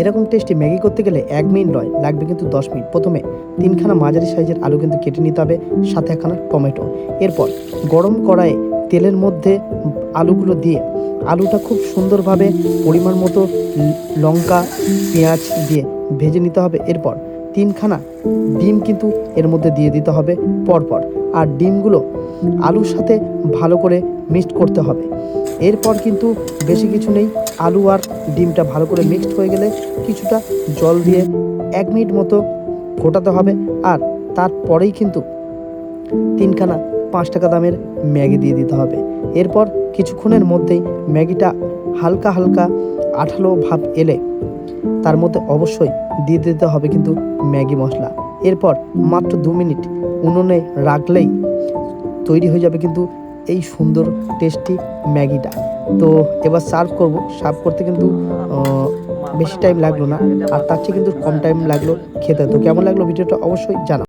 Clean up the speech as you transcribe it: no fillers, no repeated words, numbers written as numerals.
এরকম tasty Maggi করতে গেলে 1 মিনিট নয়, লাগবে কিন্তু 10 মিনিট। প্রথমে 3খানা মাঝারি সাইজের আলু কিন্তু কেটে নিতে হবে, সাথে 1খানা টমেটো। এরপর গরম কড়াইয়ে তেলের মধ্যে আলুগুলো দিয়ে আলুটা খুব সুন্দরভাবে পরিমাণ মতো লঙ্কা, পেঁয়াজ দিয়ে ভেজে নিতে হবে। এরপর 3খানা ডিম কিন্তু এর মধ্যে দিয়ে দিতে হবে পরপর, আর ডিমগুলো আলুর সাথে ভালো করে মিক্সড করতে হবে। এরপর কিন্তু বেশি কিছু নেই, আলু আর ডিমটা ভালো করে মিক্সড হয়ে গেলে কিছুটা জল দিয়ে 1 মিনিট মতো ফোটাতে হবে। আর তারপরেই কিন্তু 3খানা 5 টাকা দামের ম্যাগি দিয়ে দিতে হবে। এরপর কিছুক্ষণের মধ্যেই ম্যাগিটা হালকা হালকা আঠালো ভাব এলে তার মধ্যে অবশ্যই দিয়ে দিতে হবে কিন্তু ম্যাগি মশলা। এরপর মাত্র 2 মিনিট উনুনে রাখলেই তৈরি হয়ে যাবে কিন্তু এই সুন্দর টেস্টি ম্যাগিটা। তো এবার সার্ভ করতে কিন্তু বেশি টাইম লাগলো না, আর তার চেয়ে কিন্তু কম টাইম লাগলো খেতে। তো কেমন লাগলো ভিডিওটা অবশ্যই জানাও।